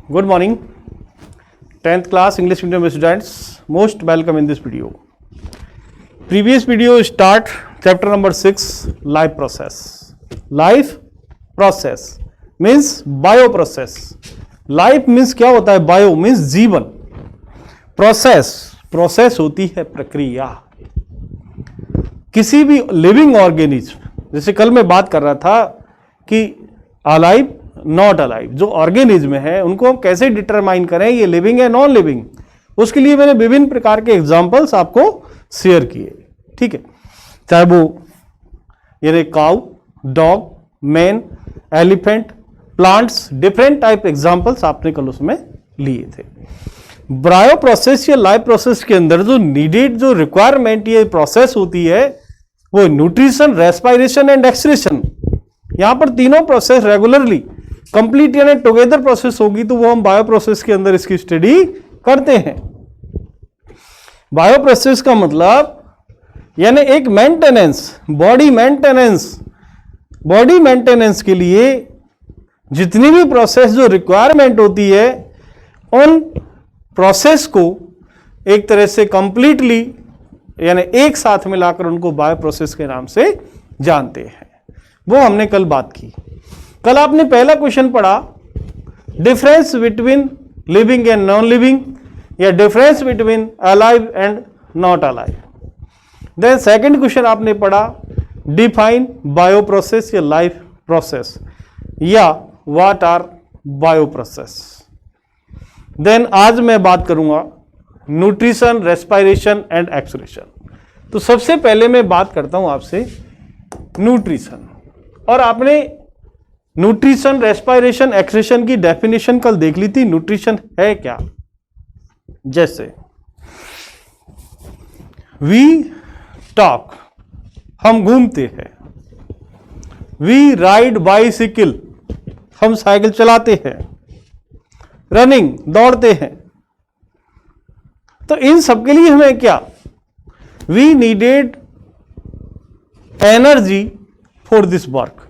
Good morning, 10th class English medium students. Most welcome in this video. Previous video start chapter number 6, life process. Life process means bio process. Life means क्या होता है? Bio means जीवन. Process होती है प्रक्रिया. किसी भी living organism, जैसे कल मैं बात कर रहा था कि अलाइव नॉट अलाइव, जो ऑर्गेनिज्म है उनको हम कैसे डिटरमाइन करें ये लिविंग है नॉन लिविंग, उसके लिए मैंने विभिन्न प्रकार के एग्जांपल्स आपको शेयर किए. ठीक है, चाहे वो यानी cow, dog, man, elephant, plants, different type examples आपने कल उसमें लिए थे. बायो प्रोसेस या लाइफ प्रोसेस के अंदर जो नीडेड, जो रिक्वायरमेंट ये प्रोसेस होती है वो न्यूट्रिशन, रेस्पिरेशन एंड एक्सक्रीशन. यहां पर तीनों प्रोसेस रेगुलरली कंप्लीट यानी टुगेदर प्रोसेस होगी तो वो हम बायो प्रोसेस के अंदर इसकी स्टडी करते हैं. बायो प्रोसेस का मतलब यानी एक मेंटेनेंस, बॉडी मेंटेनेंस के लिए जितनी भी प्रोसेस जो रिक्वायरमेंट होती है उन प्रोसेस को एक तरह से कंप्लीटली यानी एक साथ मिलाकर उनको बायो प्रोसेस के नाम से जानते हैं. वो हमने कल बात की. कल आपने पहला क्वेश्चन पढ़ा difference between living and non living या difference between alive and not alive. Then second question आपने पढ़ा डिफाइन बायो प्रोसेस या लाइफ प्रोसेस या what are bio process. Then आज मैं बात करूंगा न्यूट्रिशन, रेस्पिरेशन एंड एक्सक्रीशन. तो सबसे पहले मैं बात करता हूं आपसे न्यूट्रिशन. और आपने न्यूट्रिशन, रेस्पिरेशन, एक्सक्रीशन की डेफिनेशन कल देख ली थी. न्यूट्रिशन है क्या? जैसे वी टॉक, हम घूमते हैं. वी राइड बाइसिकल, हम साइकिल चलाते हैं. रनिंग, दौड़ते हैं. तो इन सब के लिए हमें क्या? We needed energy for this work.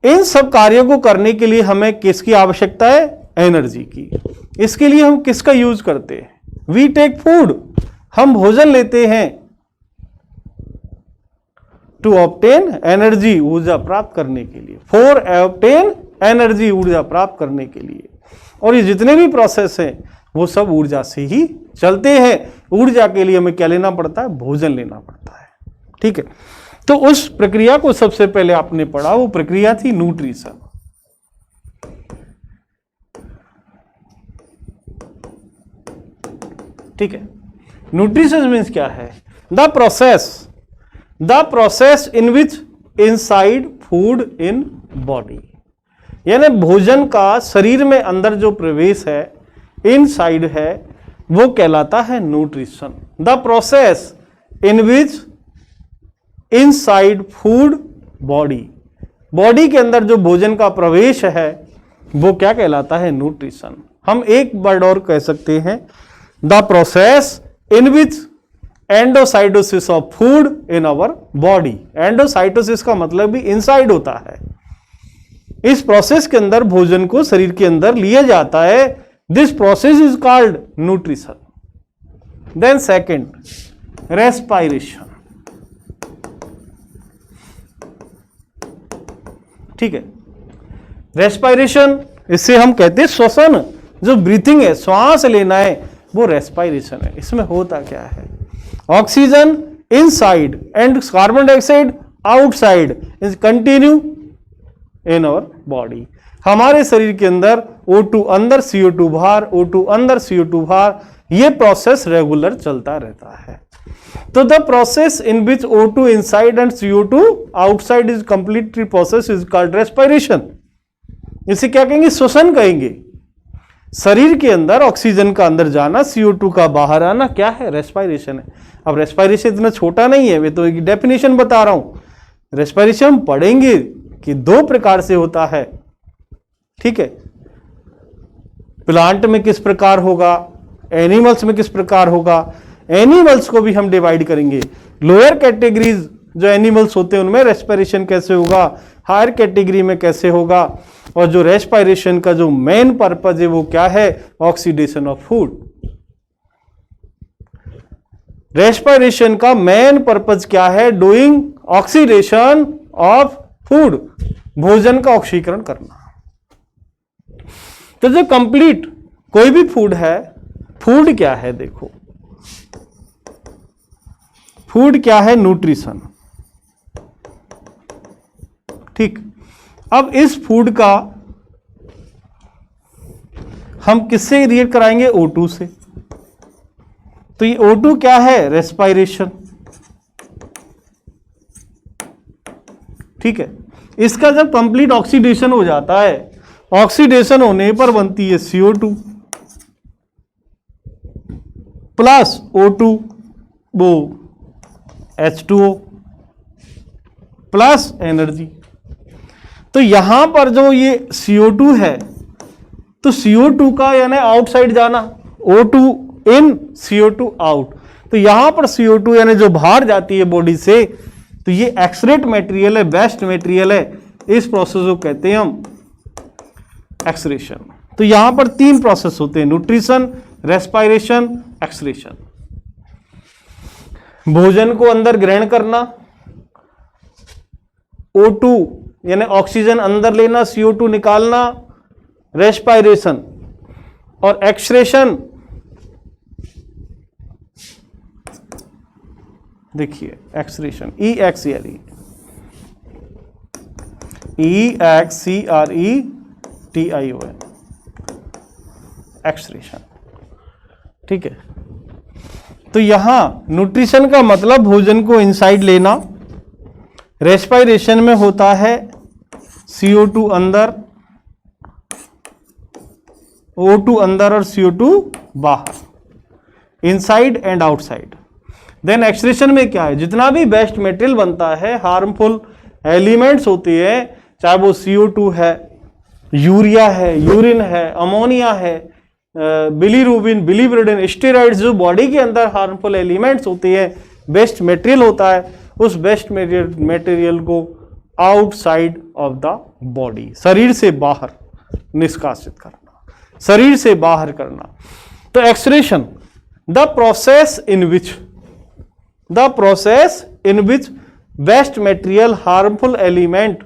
इन सब कार्यों को करने के लिए हमें किसकी आवश्यकता है? एनर्जी की. इसके लिए हम किसका यूज करते हैं? वी टेक फूड, हम भोजन लेते हैं. टू ऑब्टेन एनर्जी, ऊर्जा प्राप्त करने के लिए. फॉर ऑब्टेन एनर्जी, ऊर्जा प्राप्त करने के लिए. और ये जितने भी प्रोसेस हैं वो सब ऊर्जा से ही चलते हैं. ऊर्जा के लिए हमें क्या लेना पड़ता है? भोजन लेना पड़ता है. ठीक है, तो उस प्रक्रिया को सबसे पहले आपने पढ़ा, वो प्रक्रिया थी न्यूट्रिशन. ठीक है, न्यूट्रिशन मीन्स क्या है? The process in which inside food in body, यानी भोजन का शरीर में अंदर जो प्रवेश है, इनसाइड है, वो कहलाता है nutrition. The process in which inside food body के अंदर जो भोजन का प्रवेश है वो क्या कहलाता है? न्यूट्रिशन. हम एक वर्ड और कह सकते हैं, the process in which endocytosis of food in our body. Endocytosis का मतलब भी इनसाइड होता है. इस प्रोसेस के अंदर भोजन को शरीर के अंदर लिया जाता है. This process is called nutrition. Then second, respiration. ठीक है, रेस्पिरेशन इससे हम कहते हैं श्वसन. जो ब्रीथिंग है, श्वास लेना है, वो रेस्पिरेशन है. इसमें होता क्या है? Oxygen inside and carbon dioxide outside is continue in our body. हमारे शरीर के अंदर O2 अंदर, CO2 बाहर, O2 अंदर, CO2 बाहर, ये प्रोसेस रेगुलर चलता रहता है. तो the process in which O2 inside and CO2 outside is completely process is called respiration. इसे क्या कहेंगे? श्वसन कहेंगे. शरीर के अंदर ऑक्सीजन का अंदर जाना, CO2 का बाहर आना, क्या है? रेस्पिरेशन है. अब रेस्पिरेशन इतना छोटा नहीं है, मैं तो एक डेफिनेशन बता रहा हूं. रेस्पिरेशन हम पढ़ेंगे कि दो प्रकार से होता है. ठीक है, प्लांट में किस प्रकार होगा, एनिमल्स में किस प्रकार होगा. एनिमल्स को भी हम डिवाइड करेंगे. लोअर कैटेगरीज जो एनिमल्स होते हैं उनमें रेस्पिरेशन कैसे होगा, हायर कैटेगरी में कैसे होगा, और जो रेस्पिरेशन का जो मेन पर्पज है वो क्या है, ऑक्सीडेशन ऑफ फूड। रेस्पिरेशन का मेन पर्पज क्या है, डूइंग ऑक्सीडेशन ऑफ फूड, भोजन का ऑक्सीकरण करना। तो जो कंप्लीट कोई भी फूड है, फूड क्या है, देखो फूड क्या है, न्यूट्रिशन। ठीक, अब इस फूड का हम किससे रिएक्ट कराएंगे, O2 से। तो ये O2 क्या है, रेस्पिरेशन। ठीक है, इसका जब कंप्लीट ऑक्सीडेशन हो जाता है, ऑक्सीडेशन होने पर बनती है CO2 प्लस O2 वो H2O प्लस एनर्जी। तो यहां पर जो ये CO2 है, तो CO2 का यानी आउटसाइड जाना, O2 इन CO2 आउट। तो यहां पर CO2 यानी जो बाहर जाती है बॉडी से, तो ये एक्सरेट मटेरियल है, बेस्ट मटेरियल है। इस प्रोसेस को कहते हैं हम एक्सक्रीशन। तो यहां पर 3 प्रोसेस होते हैं, न्यूट्रिशन, रेस्पिरेशन, एक्सक्रीशन। भोजन को अंदर ग्रहण करना, O2 यानी ऑक्सीजन अंदर लेना, CO2 निकालना, रेस्पिरेशन। और एक्सक्रीशन, देखिए एक्सक्रीशन, EXCRE, EXCRETION, एक्सक्रीशन। ठीक है, तो यहां न्यूट्रिशन का मतलब भोजन को इनसाइड लेना, रेस्पिरेशन में होता है CO2 अंदर, O2 अंदर और CO2 बाहर, inside and outside. Then excretion में क्या है, जितना भी वेस्ट मटेरियल बनता है, हार्मफुल एलिमेंट्स होती है, चाहे वो CO2 है, यूरिया है, यूरिन है, अमोनिया है, बिलीरुबिन, बिलीवरिडन, स्टेरॉइड्स, जो बॉडी के अंदर हार्मफुल एलिमेंट्स होती है, वेस्ट मटेरियल होता है, उस वेस्ट मटेरियल को आउटसाइड ऑफ द बॉडी, शरीर से बाहर निष्कासित करना, शरीर से बाहर करना। तो excretion, the process in which waste material, harmful element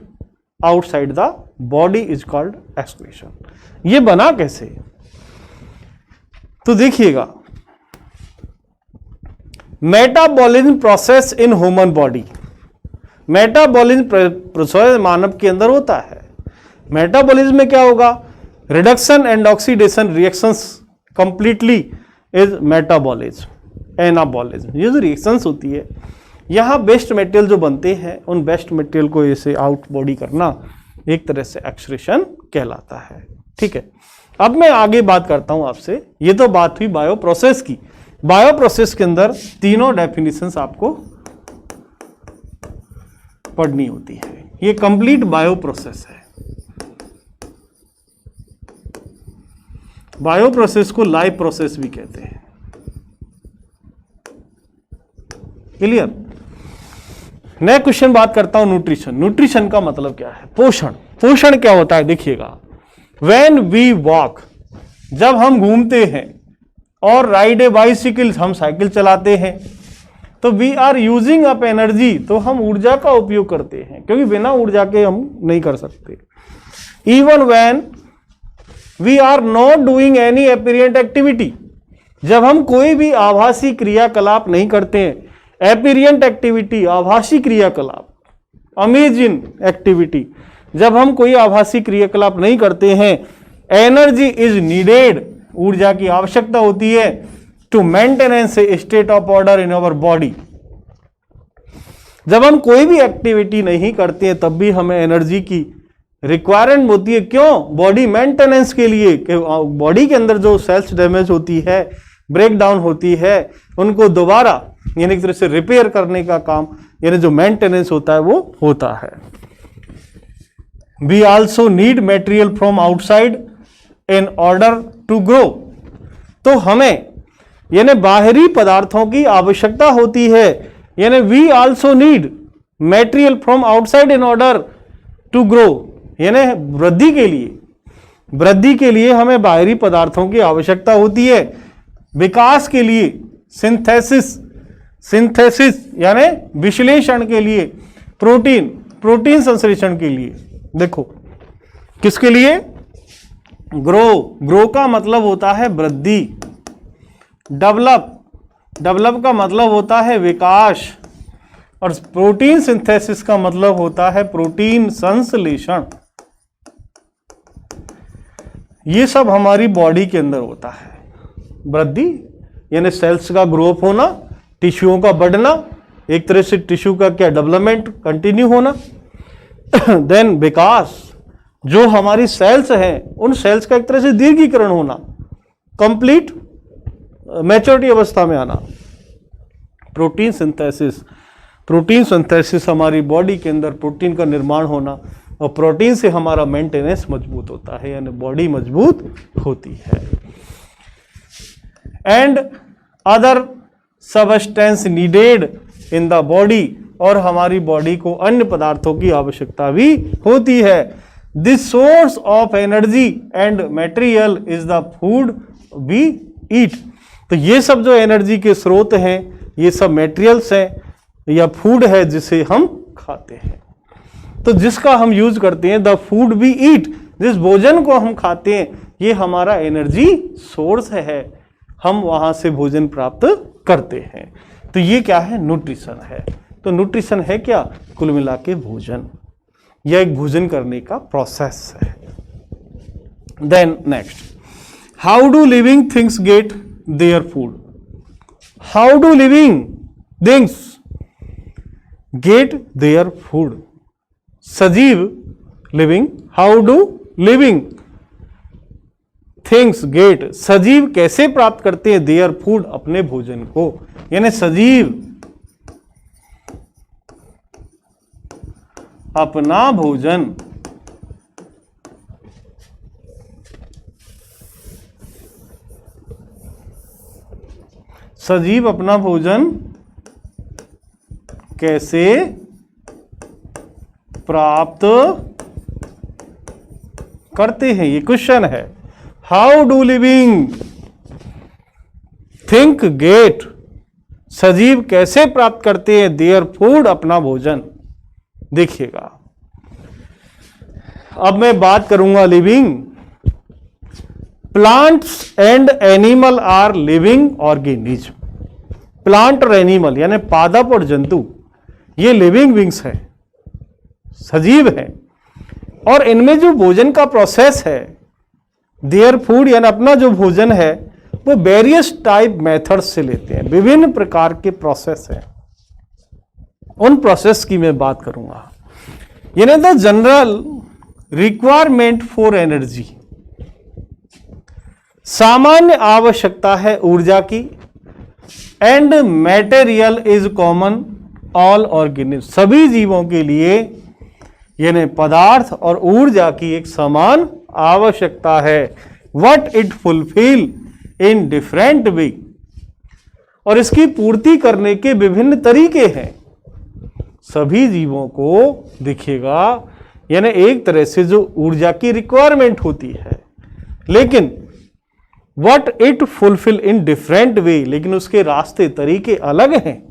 outside the body is called excretion. ये बना कैसे, तो देखिएगा, metabolism process in human body. Metabolism process मानव के अंदर होता है। मेटाबॉलिज्म में क्या होगा, reduction and oxidation reactions completely is metabolism. Anabolism, ये जो रिएक्शंस होती है, यहां बेस्ट मटेरियल जो बनते हैं, उन बेस्ट मटेरियल को ऐसे आउट बॉडी करना एक तरह से एक्सक्रीशन कहलाता है। ठीक है, अब मैं आगे बात करता हूं आपसे। ये तो बात हुई बायो प्रोसेस की। बायो प्रोसेस के अंदर तीनों डेफिनेशंस आपको पढ़नी होती है। ये कंप्लीट बायो प्रोसेस है। बायो प्रोसेस को लाइफ प्रोसेस भी कहते हैं। क्लियर? नेक्स्ट क्वेश्चन बात करता हूं न्यूट्रिशन। न्यूट्रिशन का मतलब क्या है, पोषण। पोषण क्या होता है, देखिएगा, When we walk, जब हम घूमते हैं, और राइड ए बाइसिकल, हम साइकिल चलाते हैं, तो we are using up energy, तो हम ऊर्जा का उपयोग करते हैं, क्योंकि बिना ऊर्जा के हम नहीं कर सकते। Even when we are not doing any apparent activity, जब हम कोई भी आभासी क्रियाकलाप नहीं करते हैं, एपीरियंट एक्टिविटी, आभासी क्रियाकलाप, अमेजिंग एक्टिविटी, जब हम कोई आभासी क्रियाकलाप नहीं करते हैं, एनर्जी इज नीडेड, ऊर्जा की आवश्यकता होती है, to maintenance a state of order in our body. जब हम कोई भी एक्टिविटी नहीं करते हैं, तब भी हमें एनर्जी की रिक्वायरमेंट होती है। क्यों? बॉडी मेंटेनेंस के लिए, बॉडी के अंदर जो सेल्स डैमेज होती है, ब्रेक डाउन होती है, उनको दोबारा यानी एक तरह से रिपेयर करने का काम, यानी जो मेंटेनेंस होता है वो होता है। We also need material from outside in order to grow. तो हमें यानी बाहरी पदार्थों की आवश्यकता होती है, यानी we also need material from outside in order to grow यानी वृद्धि के लिए, वृद्धि के लिए हमें बाहरी पदार्थों की आवश्यकता होती है। विकास के लिए सिंथेसिस, सिंथेसिस यानी विश्लेषण के लिए, प्रोटीन, प्रोटीन संश्लेषण के लिए। देखो किसके लिए? ग्रो, ग्रो का मतलब होता है वृद्धि। डेवलप, डेवलप का मतलब होता है विकास। और प्रोटीन सिंथेसिस का मतलब होता है प्रोटीन संश्लेषण। ये सब हमारी बॉडी के अंदर होता है। वृद्धि यानी सेल्स का ग्रोथ होना, टिश्यूओं का बढ़ना, एक तरह से टिश्यू का क्या डेवलपमेंट कंटिन्यू होना। देन विकास, जो हमारी सेल्स हैं उन सेल्स का एक तरह से दीर्घीकरण होना, कंप्लीट मैच्योरिटी अवस्था में आना। प्रोटीन सिंथेसिस, प्रोटीन सिंथेसिस हमारी बॉडी के अंदर प्रोटीन का निर्माण होना, और प्रोटीन से हमारा मेंटेनेंस मजबूत होता है यानी बॉडी मजबूत होती है। And other substance needed in the body, और हमारी बॉडी को अन्य पदार्थों की आवश्यकता भी होती है। This source of energy and material is the food we eat. तो ये सब जो एनर्जी के स्रोत हैं, ये सब मटेरियल्स हैं या फूड है जिसे हम खाते हैं। तो जिसका हम यूज करते हैं, द फूड वी ईट, जिस भोजन को हम खाते हैं, ये हमारा एनर्जी सोर्स है, हम वहां से भोजन प्राप्त करते हैं। तो ये क्या है? न्यूट्रिशन है। तो न्यूट्रिशन है क्या? कुल मिला के भोजन, यह एक भोजन करने का प्रोसेस है। Then next, how do living things get their food? How do living things get their food? सजीव, living, how do living things get, सजीव कैसे प्राप्त करते हैं देयर फूड, अपने भोजन को। यानी सजीव अपना भोजन सजीव अपना भोजन कैसे प्राप्त करते हैं, ये क्वेश्चन है। How do living things get, सजीव कैसे प्राप्त करते हैं देयर फूड, अपना भोजन। देखिएगा, अब मैं बात करूंगा living. Plants and animal are living organism. Plant और एनिमल यानी पादप और जंतु, ये लिविंग बींग्स है, सजीव है। और इनमें जो भोजन का प्रोसेस है, देयर फूड यानी अपना जो भोजन है, वो वेरियस टाइप मेथड से लेते हैं। विभिन्न प्रकार के प्रोसेस हैं, उन प्रोसेस की मैं बात करूंगा। यानी the general requirement for energy, सामान्य आवश्यकता है ऊर्जा की। And material is common all organism, सभी जीवों के लिए यानी पदार्थ और ऊर्जा की एक समान आवश्यकता है। What it fulfil in different way, और इसकी पूर्ति करने के विभिन्न तरीके हैं। सभी जीवों को दिखेगा यानी एक तरह से जो ऊर्जा की रिक्वायरमेंट होती है, लेकिन what it fulfil in different way, लेकिन उसके रास्ते तरीके अलग हैं।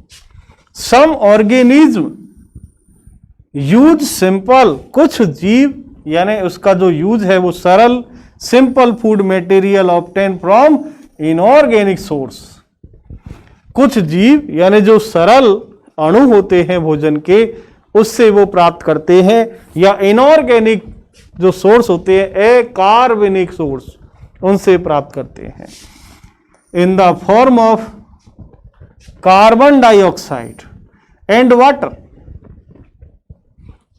सम ऑर्गेनिज्म यूज सिंपल, कुछ जीव यानी उसका जो यूज है वो सरल, simple food material obtain from inorganic source. कुछ जीव यानी जो सरल अणु होते हैं भोजन के, उससे वो प्राप्त करते हैं, या इनऑर्गेनिक जो सोर्स होते हैं, अकार्बनिक सोर्स, उनसे प्राप्त करते हैं। इन the form of carbon dioxide and water,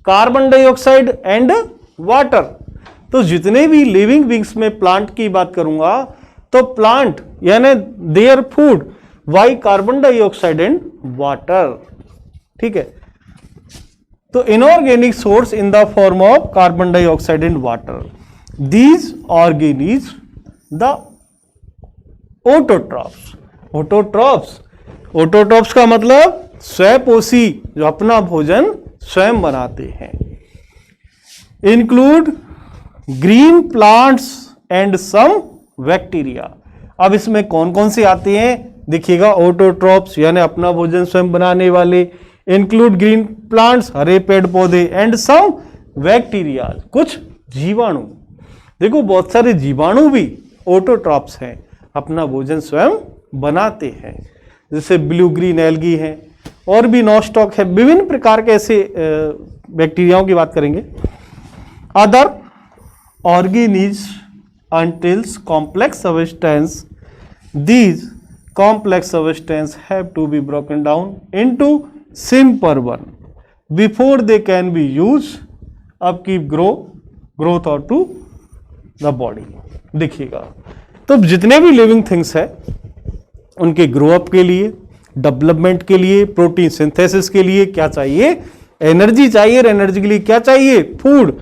carbon dioxide and water. तो जितने भी लिविंग बींग्स में प्लांट की बात करूंगा, तो प्लांट यानी their food by carbon dioxide and water, ठीक है। तो inorganic source in the form of carbon dioxide and water, these organism the autotrophs. Autotrophs, autotrophs का मतलब स्वयंपोषी, जो अपना भोजन स्वयं बनाते हैं। Include green plants and some bacteria. अब इसमें कौन कौन से आते हैं देखिएगा, ऑटोट्रॉप्स यानी अपना भोजन स्वयं बनाने वाले, इंक्लूड ग्रीन प्लांट्स हरे पेड़ पौधे, एंड सम बैक्टीरिया कुछ जीवाणु। देखो बहुत सारे जीवाणु भी ऑटोट्रॉप्स हैं, अपना भोजन स्वयं बनाते हैं, जैसे ब्लू ग्रीन एल्गी हैं और भी नॉस्टॉक है, विभिन्न प्रकार के ऐसे बैक्टीरियाओं की बात करेंगे। Other organism until complex substance, these complex substance have to be broken down into simple one before they can be used upkeep growth or to the body। देखिएगा तो जितने भी लिविंग थिंग्स है उनके ग्रो अप के लिए, development के लिए, प्रोटीन सिंथेसिस के लिए क्या चाहिए, एनर्जी चाहिए। एनर्जी के लिए क्या चाहिए, फूड।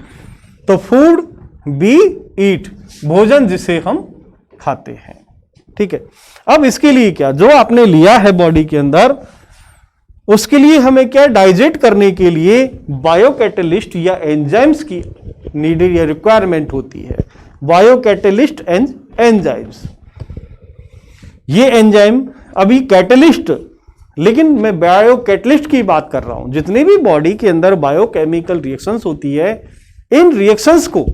तो फूड बी ईट, भोजन जिसे हम खाते हैं, ठीक है। अब इसके लिए क्या, जो आपने लिया है बॉडी के अंदर, उसके लिए हमें क्या डाइजेस्ट करने के लिए बायोकैटलिस्ट या एंजाइम्स की नीडेड या रिक्वायरमेंट होती है। बायोकैटलिस्ट एंड एंजाइम्स, ये एंजाइम अभी कैटलिस्ट, लेकिन मैं बायोकैटलिस्ट की बात कर रहा हूं। जितने भी बॉडी के अंदर बायोकेमिकल रिएक्शंस होती है, इन रिएक्शंस को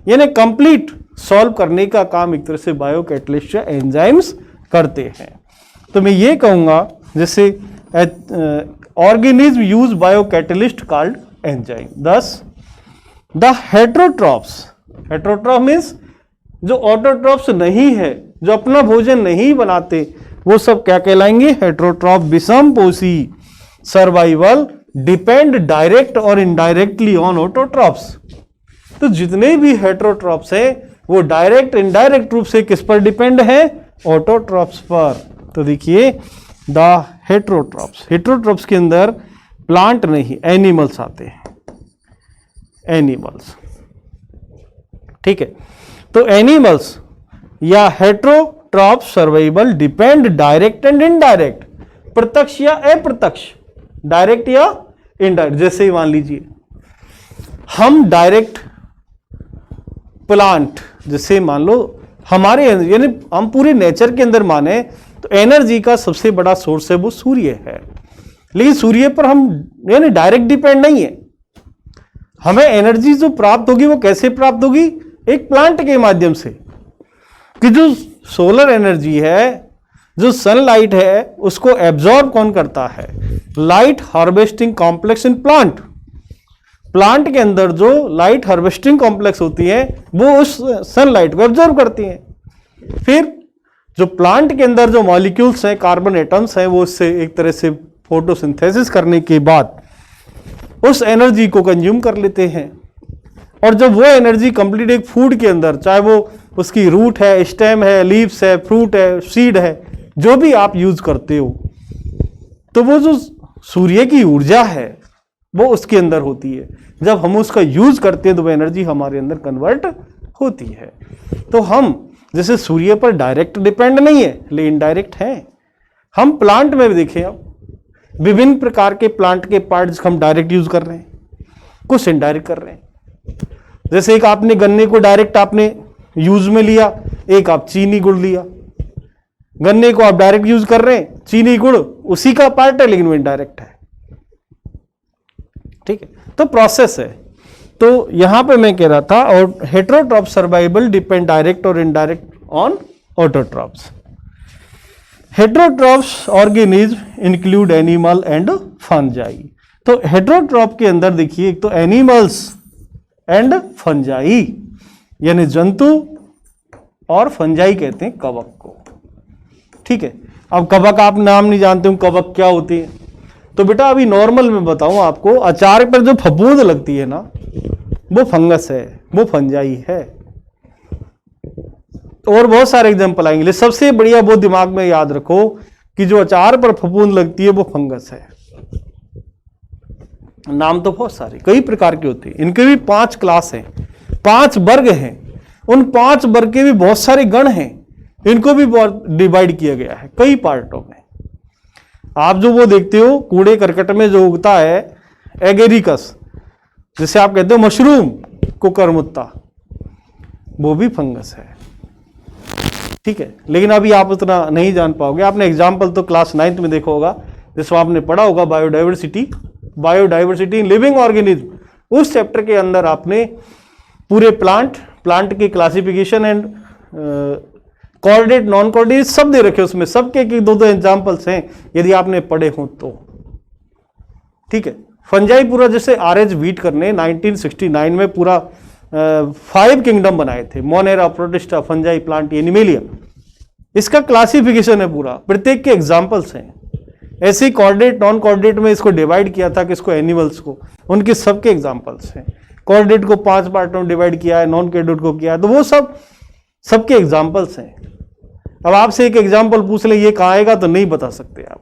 यानी कंप्लीट सॉल्व करने का काम एक तरह से बायोकैटलिस्ट या एंजाइम्स करते हैं। तो मैं ये कहूंगा जैसे organism use biocatalyst called enzyme. दस द हेट्रोट्रॉप्स, हेट्रोट्रॉप मीन्स जो ऑटोट्रॉप्स नहीं है, जो अपना भोजन नहीं बनाते, वो सब क्या कहलाएंगे, हेट्रोट्रॉप। विषम पोषी सर्वाइवल डिपेंड डायरेक्ट और इनडायरेक्टली ऑन ऑटोट्रॉप्स। तो जितने भी हेट्रोट्रॉप्स हैं वो डायरेक्ट इनडायरेक्ट रूप से किस पर डिपेंड है, ऑटोट्रॉप्स पर। तो देखिए द हेट्रोट्रॉप्स, हेट्रोट्रॉप्स के अंदर प्लांट नहीं एनिमल्स आते हैं, एनिमल्स, ठीक है। तो एनिमल्स या heterotroph survival depend direct and indirect, प्रत्यक्ष या अप्रत्यक्ष, डायरेक्ट या इनडायरेक्ट। जैसे ही मान लीजिए हम डायरेक्ट प्लांट, जैसे मान लो हमारे यानी हम पूरे नेचर के अंदर माने तो एनर्जी का सबसे बड़ा सोर्स है वो सूर्य है, लेकिन सूर्य पर हम यानी डायरेक्ट डिपेंड नहीं है। हमें एनर्जी जो प्राप्त होगी वो कैसे प्राप्त होगी, एक प्लांट के माध्यम से, कि जो सोलर एनर्जी है, जो सनलाइट है, उसको एब्जॉर्ब कौन करता है, light harvesting complex in plant. Plant के अंदर जो लाइट हार्वेस्टिंग कॉम्प्लेक्स होती है वो उस सनलाइट को एब्जॉर्ब करती हैं। फिर जो प्लांट के अंदर जो मॉलिक्यूल्स हैं, कार्बन एटम्स हैं, वो उससे एक तरह से फोटोसिंथेसिस करने के बाद उस एनर्जी को कंज्यूम कर लेते हैं। और जब वो एनर्जी कंप्लीट एक फूड के अंदर, चाहे वो उसकी रूट है, स्टेम है, लीव्स है, फ्रूट है, सीड है, जो भी आप यूज करते हो, तो वो जो सूर्य की ऊर्जा है वो उसके अंदर होती है। जब हम उसका यूज करते हैं तो वो एनर्जी हमारे अंदर कन्वर्ट होती है। तो हम जैसे सूर्य पर डायरेक्ट डिपेंड नहीं है, लेकिन डायरेक्ट है। हम प्लांट में भी देखें, अब विभिन्न प्रकार के प्लांट के पार्ट्स हम डायरेक्ट यूज कर रहे हैं, कुछ इनडायरेक्ट कर रहे हैं। जैसे एक आपने गन्ने को डायरेक्ट आपने यूज में लिया, एक आप चीनी गुड़ लिया। गन्ने को आप डायरेक्ट यूज कर रहे हैं, चीनी गुड़ उसी का पार्ट है लेकिन वो इनडायरेक्ट है, ठीक है। तो प्रोसेस है। तो यहां पे मैं कह रहा था, और हेट्रोट्रॉप सर्वाइवल डिपेंड डायरेक्ट और indirect on autotrophs. Heterotrophs organism include animal and fungi. तो हेट्रोट्रॉप के अंदर देखिए एक तो एनिमल्स एंड फंजाई, यानी जंतु, और फंजाई कहते हैं कवक को, ठीक है। अब कवक आप नाम नहीं जानते हो कवक क्या होती है, तो बेटा अभी नॉर्मल में बताऊं आपको, अचार पर जो फफूंद लगती है ना, वो फंगस है, वो फंजाई है। और बहुत सारे एग्जांपल आएंगे, सबसे बढ़िया वो दिमाग में याद रखो कि जो अचार पर फफूंद लगती है वो फंगस है। नाम तो बहुत सारे कई प्रकार के होते हैं, इनके भी 5 क्लास हैं, 5 वर्ग हैं। उन 5 वर्ग के भी बहुत सारे गण हैं, इनको भी बहुत डिवाइड किया गया है कई पार्टों में। आप जो वो देखते हो कूड़े करकट में जो उगता है एगेरिकस, जिसे आप कहते हो मशरूम, कुकरमुत्ता, वो भी फंगस है। ठीक है, लेकिन अभी आप उतना नहीं जान पाओगे। आपने एग्जाम्पल तो क्लास 9th में देखा होगा, जिसमें आपने पढ़ा होगा बायोडाइवर्सिटी इन लिविंग ऑर्गेनिज्म। उस चैप्टर के अंदर आपने पूरे प्लांट की classification and coordinate, non coordinate सब दे रखे उसमें, सबके की दो एग्जाम्पल्स हैं यदि आपने पढ़े हो तो। ठीक है, फंजाई पूरा जैसे आरएच व्हीटकर ने 1969 में पूरा 5 किंगडम बनाए थे, Monera, protista, fungi, plant, animalia. इसका क्लासिफिकेशन है पूरा, प्रत्येक के एग्जाम्पल्स हैं। ऐसे ही कोऑर्डिनेट, नॉन कोऑर्डिनेट में इसको डिवाइड किया था, किसको, एनिमल्स को, उनके सबके एग्जाम्पल्स हैं। कोऑर्डिनेट को 5 पार्ट में डिवाइड किया है, नॉन कोऑर्डिनेट को किया है, तो वो सबके एग्जाम्पल्स हैं। अब आपसे एक एग्जाम्पल पूछ ले ये कहाँ आएगा, तो नहीं बता सकते आप।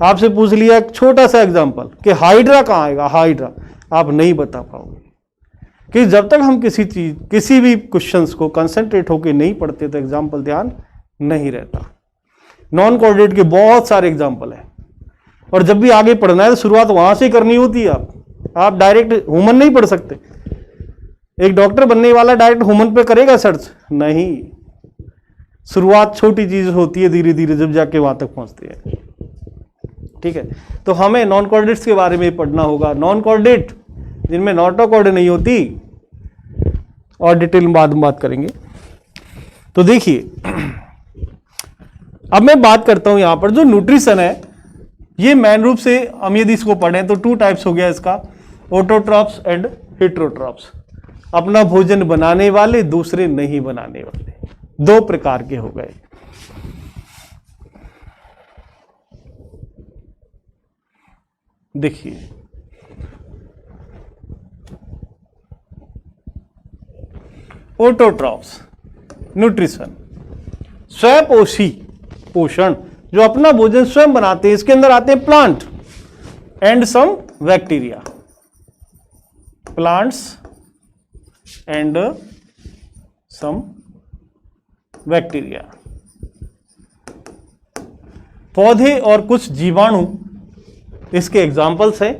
आपसे पूछ लिया एक छोटा सा एग्जाम्पल कि हाइड्रा कहाँ आएगा, हाइड्रा, आप नहीं बता पाओगे, कि जब तक हम किसी भी क्वेश्चंस को कंसंट्रेट होकर नहीं पढ़ते तो एग्जाम्पल ध्यान नहीं रहता। नॉन कोऑर्डिनेट के बहुत सारे एग्जाम्पल हैं, और जब भी आगे पढ़ना है तो शुरुआत वहां से करनी होती है। आप डायरेक्ट ह्यूमन नहीं पढ़ सकते। एक डॉक्टर बनने वाला डायरेक्ट ह्यूमन पे करेगा सर्च नहीं, शुरुआत छोटी चीज होती है, धीरे धीरे जब जाके वहां तक पहुंचते हैं। ठीक है, तो हमें नॉन कोऑर्डिनेट्स के बारे में पढ़ना होगा। नॉन कोऑर्डिनेट जिनमें नॉटो कोऑर्डिनेट नहीं होती, और डिटेल में बाद में बात करेंगे। तो देखिए, अब मैं बात करता हूं यहां पर जो न्यूट्रिशन है, ये मेन रूप से हम यदि इसको पढ़ें तो 2 टाइप्स हो गया इसका, ऑटोट्रॉप्स एंड हेटेरोट्रॉप्स। अपना भोजन बनाने वाले, दूसरे नहीं बनाने वाले, 2 प्रकार के हो गए। देखिए, ऑटोट्रॉप्स न्यूट्रिशन, स्वयंपोषी पोषण, जो अपना भोजन स्वयं बनाते हैं। इसके अंदर आते हैं plant and some bacteria, plants and some bacteria, पौधे और कुछ जीवाणु इसके एग्जाम्पल्स हैं।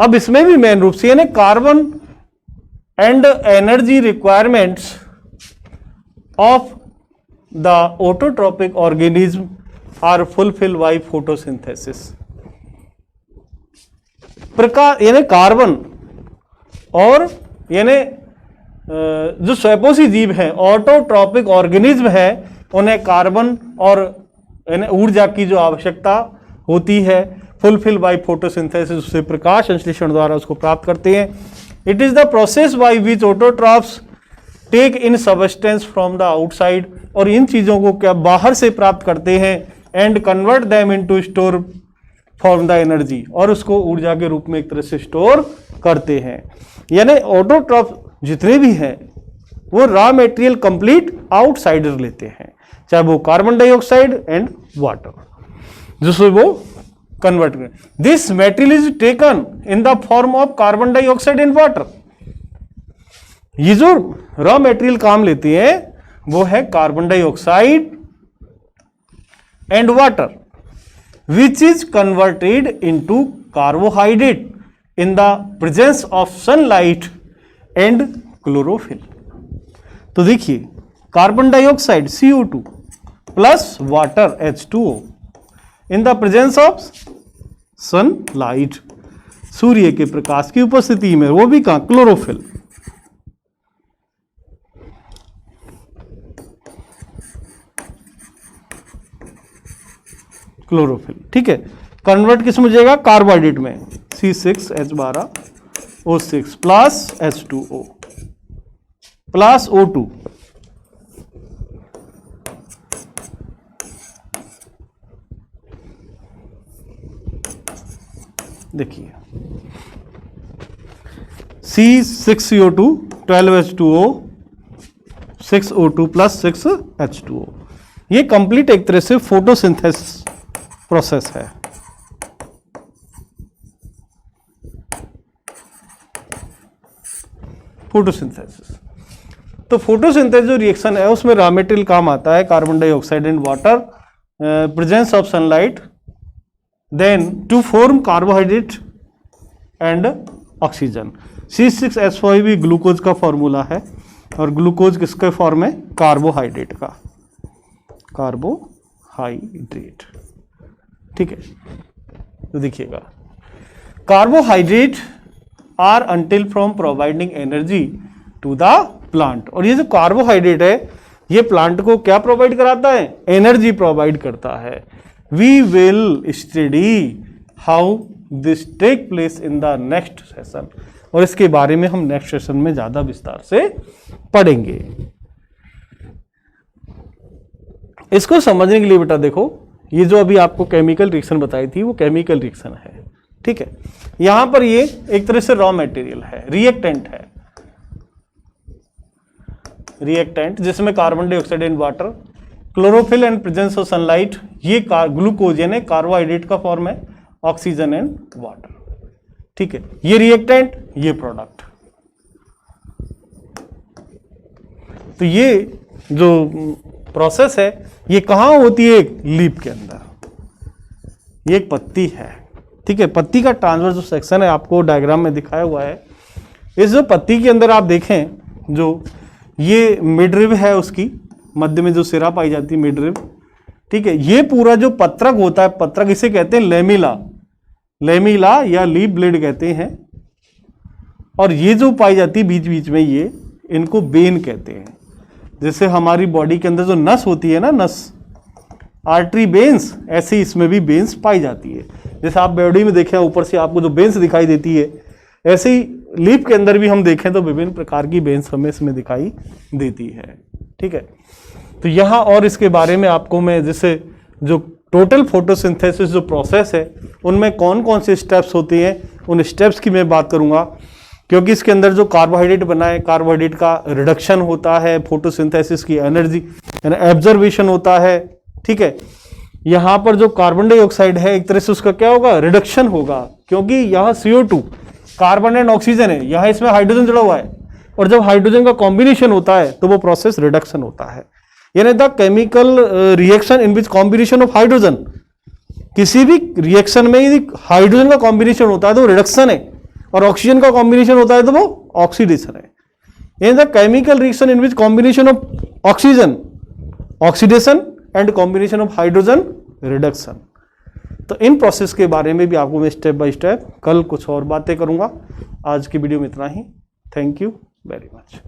अब इसमें भी मेन रूप से यानी carbon and energy requirements of the autotrophic organism are fulfil by photosynthesis. प्रकार यानी कार्बन और यानी जो स्वयंपोषी जीव है, ऑटोट्रॉपिक ऑर्गेनिज्म है, उन्हें कार्बन और ऊर्जा की जो आवश्यकता होती है, फुलफिल बाय फोटोसिंथेसिस, उससे प्रकाश संश्लेषण द्वारा उसको प्राप्त करते हैं। It is the process by which autotrophs take in substance from the outside, और इन चीजों को क्या बाहर से प्राप्त करते हैं, and convert them into store form the energy, और उसको ऊर्जा के रूप में एक तरह से स्टोर करते हैं। यानी ऑटोट्रॉप जितने भी हैं वो रॉ मटेरियल कंप्लीट आउटसाइडर लेते हैं, चाहे वो कार्बन डाइऑक्साइड एंड वाटर, जिससे वो कन्वर्ट करें। This material is taken in the form of carbon dioxide and water. ये जो रॉ मटेरियल काम लेते हैं वो है carbon dioxide and water, which is converted into carbohydrate in the presence of sunlight and chlorophyll। तो देखिए, carbon dioxide CO2 plus water H2O in the presence of sunlight, सूर्य के प्रकाश की उपस्थिति में, वो भी कहां, क्लोरोफिल। क्लोरोफिल, ठीक है। कन्वर्ट किस में हो जाएगा, कार्बोहाइड्रेट में, C6H12O6 plus H2O plus O2, देखिए C6CO2 12H2O 6O2 plus 6H2O। ये कंप्लीट एक तरह से फोटोसिंथेसिस प्रोसेस है। फोटोसिंथेसिस, तो फोटोसिंथेसिस जो रिएक्शन है उसमें रॉ मटेरियल काम आता है carbon dioxide and water, presence of sunlight, then to form carbohydrate and oxygen. C6H5 भी ग्लूकोज का फॉर्मूला है, और ग्लूकोज किसके फॉर्म है? कार्बोहाइड्रेट का, कार्बोहाइड्रेट। ठीक है, तो देखिएगा, carbohydrate are until from providing energy to the plant. और ये जो कार्बोहाइड्रेट है ये प्लांट को क्या प्रोवाइड कराता है? एनर्जी प्रोवाइड करता है। We will study how this take place in the next session, और इसके बारे में हम नेक्स्ट सेशन में ज्यादा विस्तार से पढ़ेंगे। इसको समझने के लिए बेटा देखो, ये जो अभी आपको केमिकल रिएक्शन बताई थी वो केमिकल रिएक्शन है। ठीक है, यहां पर ये एक तरह से रॉ मटेरियल है, रिएक्टेंट है, रिएक्टेंट जिसमें carbon dioxide and water, chlorophyll and presence of sunlight, ये ग्लूकोज यानी कार्बोहाइड्रेट का फॉर्म है, ऑक्सीजन एंड वाटर। ठीक है, ये रिएक्टेंट, ये प्रोडक्ट। तो ये जो प्रोसेस है ये कहां होती है? एक लीफ के अंदर। ये एक पत्ती है। ठीक है, पत्ती का ट्रांसवर्स जो सेक्शन है आपको डायग्राम में दिखाया हुआ है। इस जो पत्ती के अंदर आप देखें, जो ये मिडरिब है, उसकी मध्य में जो सिरा पाई जाती है मिडरिब। ठीक है, ये पूरा जो पत्रक होता है, पत्रक इसे कहते हैं लेमिला, लेमिला या लीफ ब्लेड कहते हैं। और ये जो पाई जाती है बीच बीच में, ये इनको वेन कहते हैं। जैसे हमारी बॉडी के अंदर जो नस होती है ना, नस, आर्टरी बेन्स, ऐसे इसमें भी बेन्स पाई जाती है। जैसे आप बॉडी में देखें ऊपर से आपको जो बेन्स दिखाई देती है, ऐसे ही लीफ के अंदर भी हम देखें तो विभिन्न प्रकार की बेन्स हमें इसमें दिखाई देती है। ठीक है, तो यहाँ और इसके बारे में आपको मैं जैसे जो टोटल फोटोसिंथेसिस जो प्रोसेस है उनमें कौन कौन से स्टेप्स होते हैं उन स्टेप्स की मैं बात करूँगा, क्योंकि इसके अंदर जो कार्बोहाइड्रेट बना है, कार्बोहाइड्रेट का रिडक्शन होता है, फोटोसिंथेसिस की एनर्जी यानी एब्जर्वेशन होता है। ठीक है, यहाँ पर जो कार्बन डाइऑक्साइड है एक तरह से उसका क्या होगा? रिडक्शन होगा, क्योंकि यहाँ CO2 कार्बन एंड ऑक्सीजन है, यहाँ इसमें हाइड्रोजन जुड़ा हुआ है, और जब हाइड्रोजन का कॉम्बिनेशन होता है तो वो प्रोसेस रिडक्शन होता है। यानी the chemical reaction in which combination of hydrogen, किसी भी रिएक्शन में यदि हाइड्रोजन का कॉम्बिनेशन होता है तो रिडक्शन है, और ऑक्सीजन का कॉम्बिनेशन होता है तो वो ऑक्सीडेशन है। यानी the chemical reaction in which combination of oxygen oxidation and combination of hydrogen reduction. तो इन प्रोसेस के बारे में भी आपको मैं स्टेप बाय स्टेप कल कुछ और बातें करूंगा। आज की वीडियो में इतना ही। Thank you very much.